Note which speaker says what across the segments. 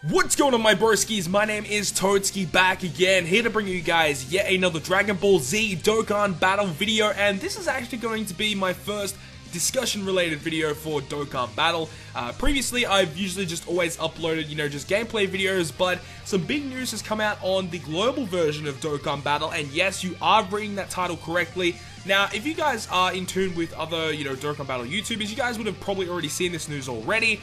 Speaker 1: What's going on, my broskiis? My name is Toadski, back again, here to bring you guys yet another Dragon Ball Z Dokkan Battle video, and this is actually going to be my first discussion-related video for Dokkan Battle. Previously, I've usually just always uploaded, just gameplay videos, but some big news has come out on the global version of Dokkan Battle, and yes, you are reading that title correctly. Now, if you guys are in tune with other, Dokkan Battle YouTubers, you guys would have probably already seen this news already.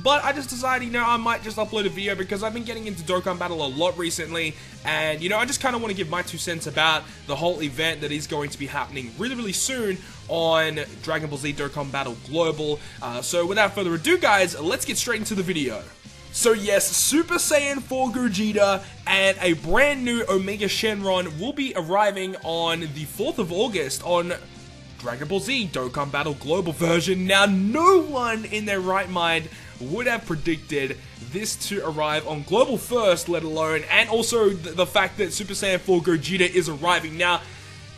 Speaker 1: But I just decided, I might just upload a video because I've been getting into Dokkan Battle a lot recently, and, I just kind of want to give my 2 cents about the whole event that is going to be happening really soon on Dragon Ball Z Dokkan Battle Global. So without further ado, guys, let's get straight into the video. So yes, Super Saiyan 4 Gogeta and a brand new Omega Shenron will be arriving on the 4th of August on Dragon Ball Z Dokkan Battle Global version. Now, no one in their right mind would have predicted this to arrive on Global first, let alone, and also the fact that Super Saiyan 4 Gogeta is arriving. Now,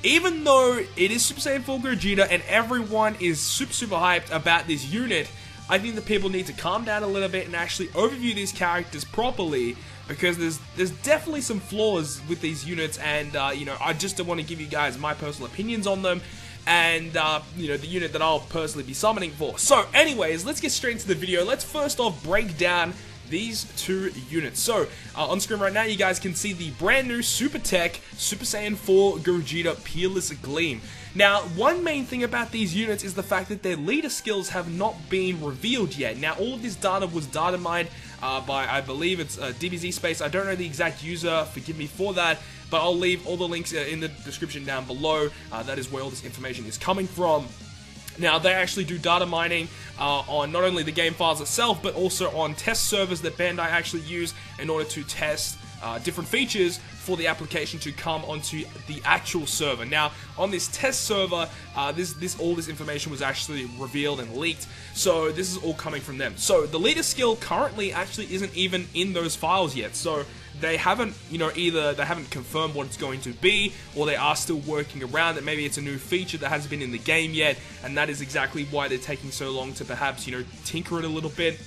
Speaker 1: even though it is Super Saiyan 4 Gogeta and everyone is super hyped about this unit, I think that people need to calm down a little bit and actually overview these characters properly, because there's definitely some flaws with these units, and I just want to give you guys my personal opinions on them, and the unit that I'll personally be summoning for. So anyways, let's get straight into the video. Let's first off break down these 2 units. So on screen right now, you guys can see the brand new Super Tech Super Saiyan 4 Gogeta Peerless Gleam. Now, one main thing about these units is the fact that their leader skills have not been revealed yet. Now, all of this data was data mined by, I believe it's DBZ Space. I don't know the exact user, forgive me for that, but I'll leave all the links in the description down below. That is where all this information is coming from. Now, they actually do data mining on not only the game files itself, but also on test servers that Bandai actually use in order to test different features for the application to come onto the actual server. Now, on this test server, all this information was actually revealed and leaked, so this is all coming from them. So the leader skill currently actually isn't even in those files yet, so they haven't, either they haven't confirmed what it's going to be, or they are still working around it. Maybe it's a new feature that hasn't been in the game yet, and that is exactly why they're taking so long to perhaps, tinker it a little bit.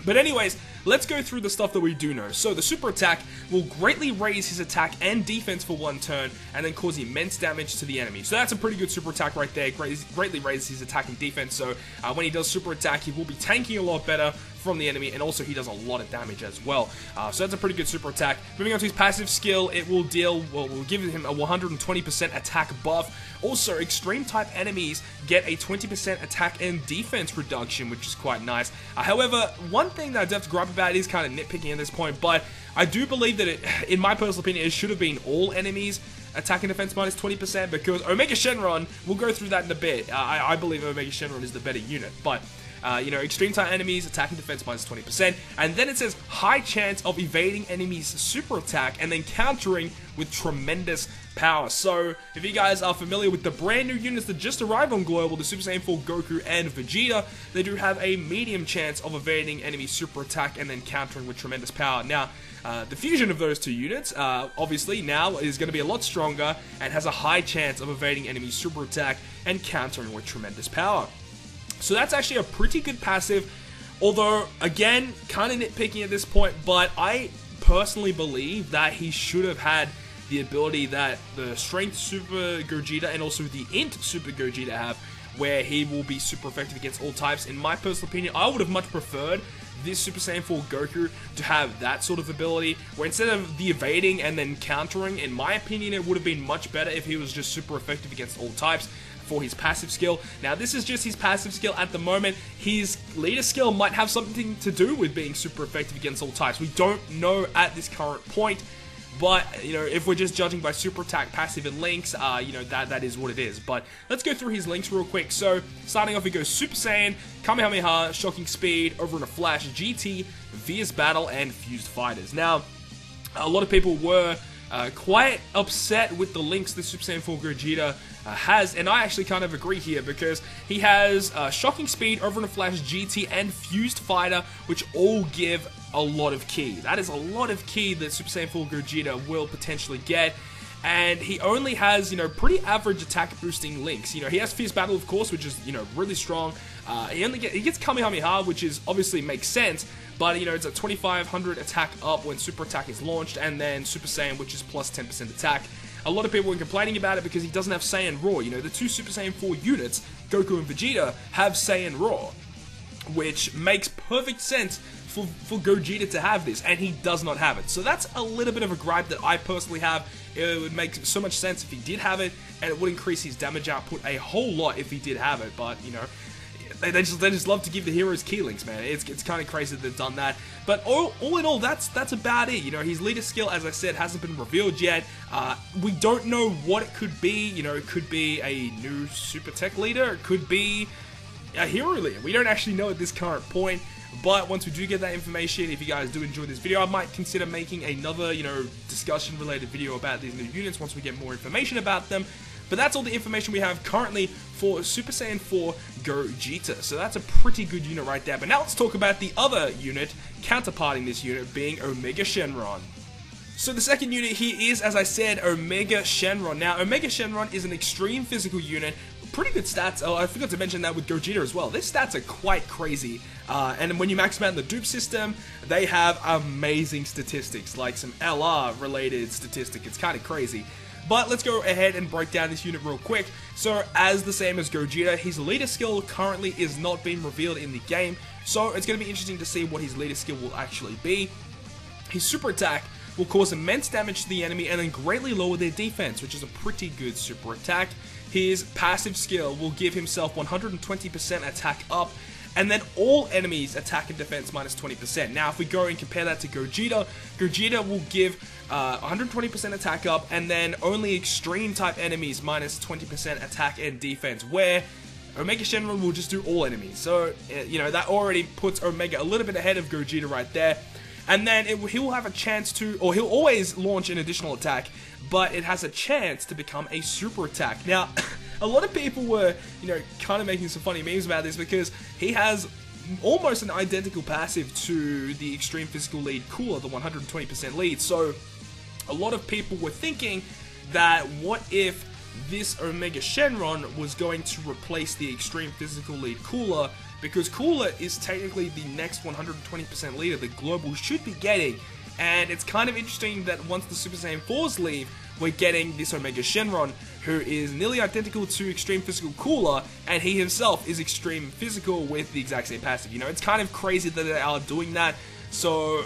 Speaker 1: But anyways, let's go through the stuff that we do know. So the super attack will greatly raise his attack and defense for 1 turn, and then cause immense damage to the enemy. So that's a pretty good super attack right there. Greatly raises his attack and defense, so when he does super attack, he will be tanking a lot better from the enemy, and also he does a lot of damage as well. So that's a pretty good super attack. Moving on to his passive skill, it will will give him a 120% attack buff. Also, extreme type enemies get a 20% attack and defense reduction, which is quite nice. However, one thing that I do have to gripe about is kind of nitpicking at this point, but I do believe that in my personal opinion, it should have been all enemies attack and defense minus 20%, because Omega Shenron, we'll go through that in a bit. I believe Omega Shenron is the better unit, but extreme type enemies, attack and defense minus 20%, and then it says high chance of evading enemies' super attack and then countering with tremendous power. So, if you guys are familiar with the brand new units that just arrived on Global, the Super Saiyan 4 Goku and Vegeta, they do have a medium chance of evading enemy super attack and then countering with tremendous power. Now, the fusion of those 2 units, obviously, now is going to be a lot stronger and has a high chance of evading enemy super attack and countering with tremendous power. So that's actually a pretty good passive, although, again, kind of nitpicking at this point, but I personally believe that he should have had the ability that the Strength Super Gogeta and also the Int Super Gogeta have, where he will be super effective against all types. In my personal opinion, I would have much preferred this Super Saiyan 4 Goku to have that sort of ability, where instead of the evading and then countering, in my opinion, it would have been much better if he was just super effective against all types for his passive skill. Now, this is just his passive skill at the moment. His leader skill might have something to do with being super effective against all types. We don't know at this current point, but, if we're just judging by super attack, passive, and links, that is what it is. But let's go through his links real quick. So, starting off, we go Super Saiyan, Kamehameha, Shocking Speed, Over in a Flash, GT, Fierce Battle, and Fused Fighters. Now, a lot of people were quite upset with the links that Super Saiyan 4 Gogeta has, and I actually kind of agree here, because he has Shocking Speed, Over in a Flash, GT, and Fused Fighter, which all give a lot of ki. That is a lot of ki that Super Saiyan 4 Gogeta will potentially get, and he only has, pretty average attack boosting links. He has Fierce Battle, of course, which is, really strong. He gets Kamehameha, which is obviously makes sense, But, you know, it's a 2500 attack up when Super Attack is launched, and then Super Saiyan, which is plus 10% attack. A lot of people were complaining about it because he doesn't have Saiyan Raw. You know, the two Super Saiyan 4 units, Goku and Vegeta, have Saiyan Raw, which makes perfect sense for Gogeta to have this, and he does not have it. So that's a little bit of a gripe that I personally have. It would make so much sense if he did have it, and it would increase his damage output a whole lot if he did have it, but, you know, they just love to give the heroes key links, man. It's kind of crazy that they've done that. But all in all, that's about it. You know, his leader skill, as I said, hasn't been revealed yet. We don't know what it could be. You know, it could be a new Super Tech leader. It could be a hero leader. We don't actually know at this current point. But once we do get that information, if you guys do enjoy this video, I might consider making another, you know, discussion-related video about these new units once we get more information about them. But that's all the information we have currently for Super Saiyan 4 Gogeta. So that's a pretty good unit right there. But now let's talk about the other unit counterparting this unit, being Omega Shenron. So the second unit here is, as I said, Omega Shenron. Now, Omega Shenron is an extreme physical unit. Pretty good stats. Oh, I forgot to mention that with Gogeta as well. Their stats are quite crazy. And when you max them out in the dupe system, they have amazing statistics, like some LR related statistic. It's kind of crazy. But let's go ahead and break down this unit real quick. So, as the same as Gogeta, his leader skill currently is not being revealed in the game. So, it's going to be interesting to see what his leader skill will actually be. His super attack will cause immense damage to the enemy and then greatly lower their defense, which is a pretty good super attack. His passive skill will give himself 120% attack up, and then all enemies attack and defense minus 20%. Now, if we go and compare that to Gogeta, Gogeta will give 120% attack up, and then only extreme type enemies minus 20% attack and defense, where Omega Shenron will just do all enemies. So, you know, that already puts Omega a little bit ahead of Gogeta right there. And then he will have a chance to, or he'll always launch an additional attack, but it has a chance to become a super attack. Now, a lot of people were, you know, kind of making some funny memes about this because he has almost an identical passive to the extreme physical lead Cooler, the 120% lead. So, a lot of people were thinking that what if this Omega Shenron was going to replace the extreme physical lead Cooler, because Cooler is technically the next 120% leader that Global should be getting, and it's kind of interesting that once the Super Saiyan 4s leave, we're getting this Omega Shenron, who is nearly identical to extreme physical Cooler, and he himself is extreme physical with the exact same passive. You know, it's kind of crazy that they are doing that, so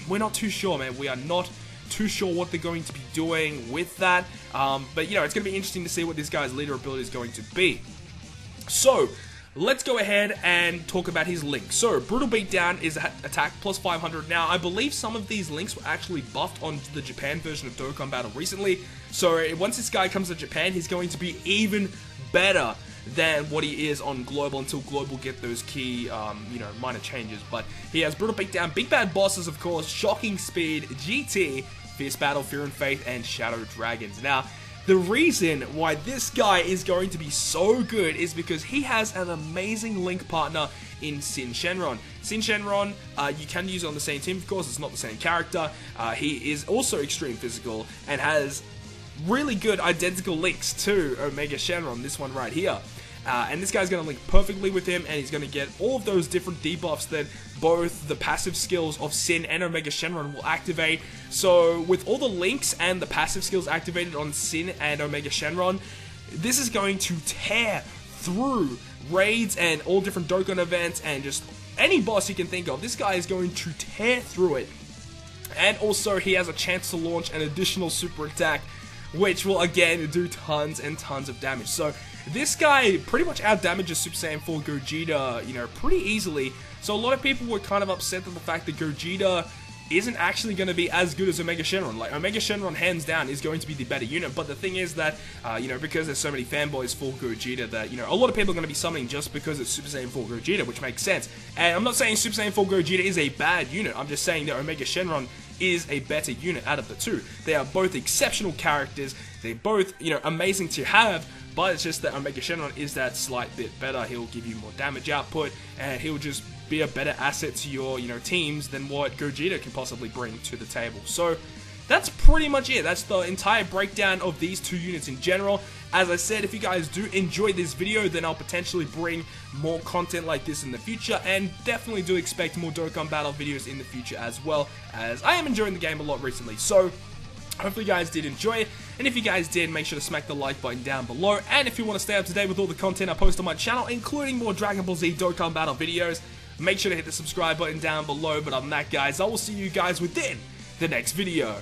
Speaker 1: we're not too sure, man. We are not too sure what they're going to be doing with that, but, you know, it's going to be interesting to see what this guy's leader ability is going to be. So, let's go ahead and talk about his links. So, Brutal Beatdown is attack plus 500. Now, I believe some of these links were actually buffed on the Japan version of Dokkan Battle recently. So, once this guy comes to Japan, he's going to be even better than what he is on Global until Global get those key, you know, minor changes. But he has Brutal Beatdown, Big Bad Bosses, of course, Shocking Speed, GT, Fierce Battle, Fear and Faith, and Shadow Dragons. Now, the reason why this guy is going to be so good is because he has an amazing link partner in Sin Shenron. Sin Shenron, you can use it on the same team, of course, it's not the same character. He is also extreme physical and has really good identical links to Omega Shenron, this one right here. And this guy's going to link perfectly with him, and he's going to get all of those different debuffs that both the passive skills of Sin and Omega Shenron will activate. So, with all the links and the passive skills activated on Sin and Omega Shenron, this is going to tear through raids and all different Dokkan events and just any boss you can think of. This guy is going to tear through it. And also, he has a chance to launch an additional super attack, which will again do tons and tons of damage. So, this guy pretty much outdamages Super Saiyan 4 Gogeta, you know, pretty easily. So a lot of people were kind of upset at the fact that Gogeta isn't actually going to be as good as Omega Shenron. Like, Omega Shenron, hands down, is going to be the better unit. But the thing is that, you know, because there's so many fanboys for Gogeta, that, you know, a lot of people are going to be summoning just because it's Super Saiyan 4 Gogeta, which makes sense. And I'm not saying Super Saiyan 4 Gogeta is a bad unit. I'm just saying that Omega Shenron is a better unit out of the two. They are both exceptional characters. They're both, you know, amazing to have. But it's just that Omega Shenron is that slight bit better. He'll give you more damage output, and he'll just be a better asset to your, you know, teams than what Gogeta can possibly bring to the table. So that's pretty much it. That's the entire breakdown of these two units in general. As I said, if you guys do enjoy this video, then I'll potentially bring more content like this in the future, and definitely do expect more Dokkan Battle videos in the future as well, as I am enjoying the game a lot recently. So hopefully you guys did enjoy it, and if you guys did, make sure to smack the like button down below, and if you want to stay up to date with all the content I post on my channel, including more Dragon Ball Z Dokkan Battle videos, make sure to hit the subscribe button down below. But other than that, guys, I will see you guys within the next video.